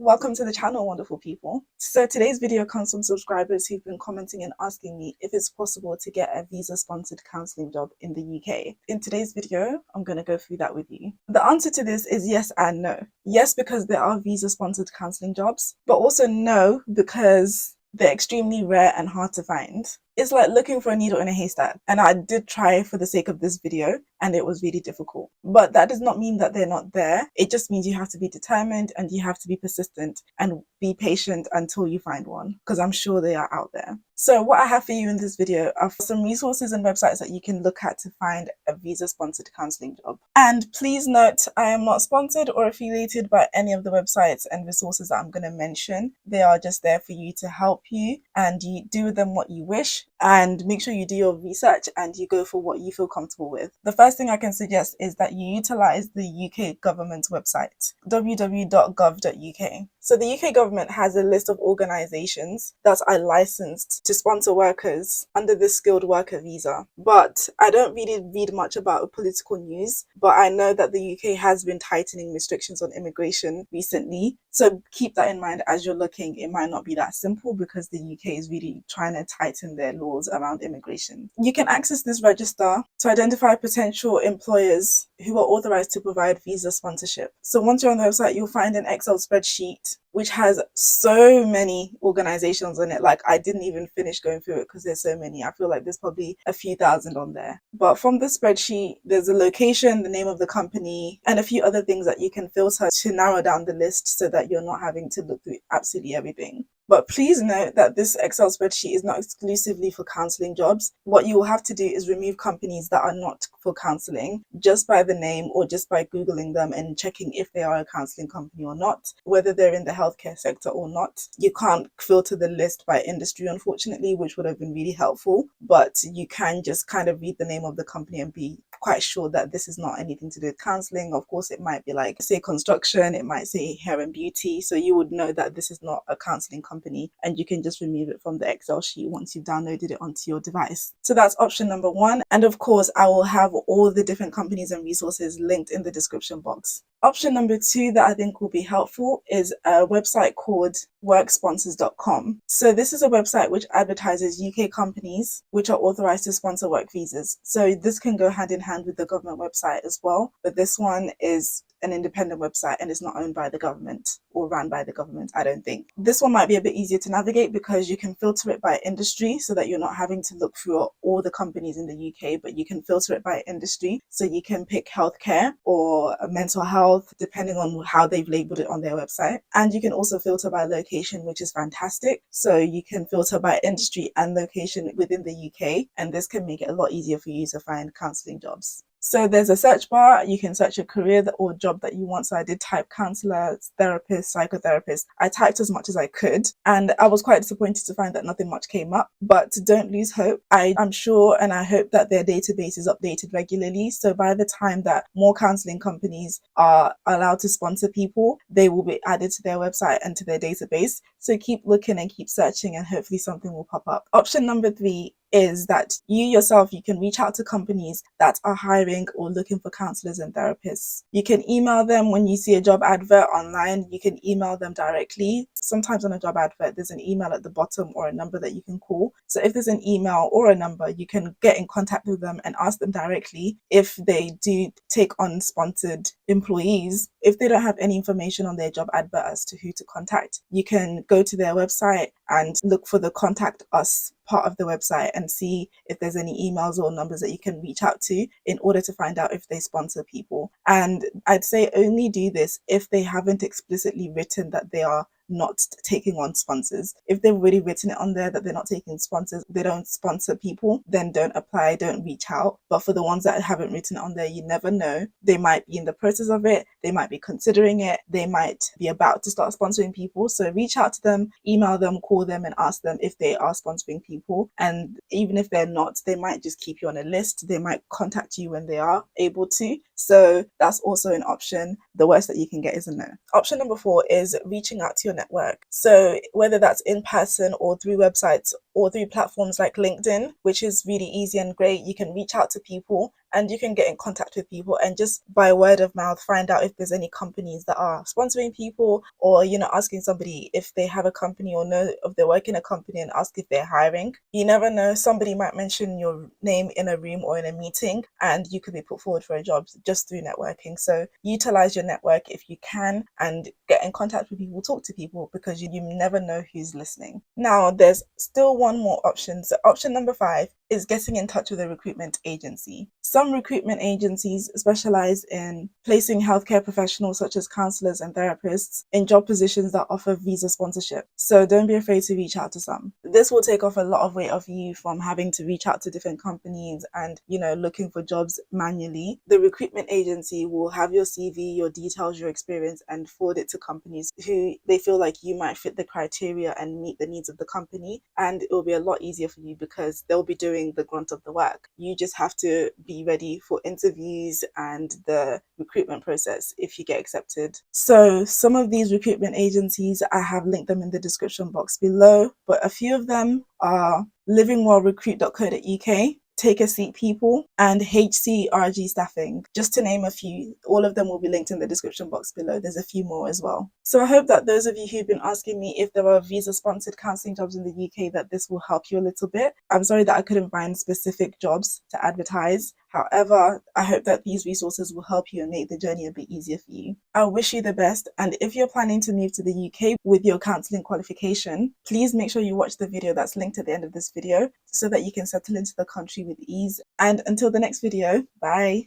Welcome to the channel, wonderful people. So today's video comes from subscribers who've been commenting and asking me if it's possible to get a visa-sponsored counselling job in the UK. In today's video, I'm going to go through that with you. The answer to this is yes and no. Yes, because there are visa-sponsored counselling jobs, but also no, because they're extremely rare and hard to find. It's like looking for a needle in a haystack, and I did try for the sake of this video and it was really difficult. But that does not mean that they're not there. It just means you have to be determined and you have to be persistent and be patient until you find one, because I'm sure they are out there. So what I have for you in this video are some resources and websites that you can look at to find a visa-sponsored counselling job. And please note, I am not sponsored or affiliated by any of the websites and resources that I'm going to mention. They are just there for you to help you, and you do with them what you wish. And make sure you do your research and you go for what you feel comfortable with. The first thing I can suggest is that you utilize the UK government's website, www.gov.uk. So the UK government has a list of organisations that are licensed to sponsor workers under the skilled worker visa. But I don't really read much about political news, but I know that the UK has been tightening restrictions on immigration recently. So keep that in mind as you're looking. It might not be that simple because the UK is really trying to tighten their laws around immigration. You can access this register to identify potential employers who are authorized to provide visa sponsorship. So once you're on the website, you'll find an Excel spreadsheet which has so many organizations on it. Like, I didn't even finish going through it because there's so many. I feel like there's probably a few thousand on there. But from the spreadsheet, there's a location, the name of the company, and a few other things that you can filter to narrow down the list so that you're not having to look through absolutely everything. But please note that this Excel spreadsheet is not exclusively for counselling jobs. What you will have to do is remove companies that are not for counselling just by the name or just by Googling them and checking if they are a counselling company or not, whether they're in the healthcare sector or not. You can't filter the list by industry, unfortunately, which would have been really helpful, but you can just kind of read the name of the company and be quite sure that this is not anything to do with counselling. Of course, it might be like, say, construction, it might say hair and beauty, so you would know that this is not a counselling company, and you can just remove it from the Excel sheet once you've downloaded it onto your device. So that's option number one, and of course I will have all the different companies and resources linked in the description box. Option number two that I think will be helpful is a website called worksponsors.com. So this is a website which advertises UK companies which are authorized to sponsor work visas. So this can go hand in hand with the government website as well, but this one is an independent website and it's not owned by the government or run by the government, I don't think. This one might be a bit easier to navigate because you can filter it by industry so that you're not having to look through all the companies in the UK, but you can filter it by industry. So you can pick healthcare or mental health, depending on how they've labeled it on their website. And you can also filter by location, which is fantastic. So you can filter by industry and location within the UK, and this can make it a lot easier for you to find counselling jobs. So there's a search bar. You can search a career or job that you want. So I did type counsellor, therapist, psychotherapist. I typed as much as I could, and I was quite disappointed to find that nothing much came up. But don't lose hope. I'm sure and I hope that their database is updated regularly. So by the time that more counselling companies are allowed to sponsor people, they will be added to their website and to their database. So keep looking and keep searching, and hopefully something will pop up. Option number three is that you yourself, you can reach out to companies that are hiring or looking for counsellors and therapists. You can email them when you see a job advert online. You can email them directly. Sometimes on a job advert, there's an email at the bottom or a number that you can call. So if there's an email or a number, you can get in contact with them and ask them directly if they do take on sponsored employees. If they don't have any information on their job advert as to who to contact, you can go to their website and look for the contact us part of the website and see if there's any emails or numbers that you can reach out to in order to find out if they sponsor people. And I'd say only do this if they haven't explicitly written that they are not taking on sponsors. If they've already written it on there that they're not taking sponsors, they don't sponsor people, then don't apply, don't reach out. But for the ones that haven't written it on there, you never know. They might be in the process of it, they might be considering it, they might be about to start sponsoring people. So reach out to them, email them, call them and ask them if they are sponsoring people. And even if they're not, they might just keep you on a list. They might contact you when they are able to. So that's also an option. The worst that you can get is a no. Option number four is reaching out to your network. So whether that's in person or through websites or through platforms like LinkedIn, which is really easy and great, you can reach out to people and you can get in contact with people and just by word of mouth find out if there's any companies that are sponsoring people, or asking somebody if they have a company or know if they work in a company and ask if they're hiring. You never know, somebody might mention your name in a room or in a meeting and you could be put forward for a job just through networking. So utilize your network if you can and get in contact with people, talk to people, because you never know who's listening. Now there's still one more option. So option number 5 is getting in touch with a recruitment agency. Some recruitment agencies specialize in placing healthcare professionals such as counselors and therapists in job positions that offer visa sponsorship. So don't be afraid to reach out to some. This will take off a lot of weight off you from having to reach out to different companies and, looking for jobs manually. The recruitment agency will have your CV, your details, your experience, and forward it to companies who they feel like you might fit the criteria and meet the needs of the company. And it will be a lot easier for you because they'll be doing the grunt of the work. You just have to be ready for interviews and the recruitment process if you get accepted. So some of these recruitment agencies, I have linked them in the description box below, but a few of them are livingwellrecruit.co.uk, Take a Seat People, and HCRG Staffing, just to name a few. All of them will be linked in the description box below. There's a few more as well. So I hope that those of you who've been asking me if there are visa-sponsored counselling jobs in the UK, that this will help you a little bit. I'm sorry that I couldn't find specific jobs to advertise. However, I hope that these resources will help you and make the journey a bit easier for you. I wish you the best, and if you're planning to move to the UK with your counselling qualification, please make sure you watch the video that's linked at the end of this video so that you can settle into the country with ease. And until the next video, bye!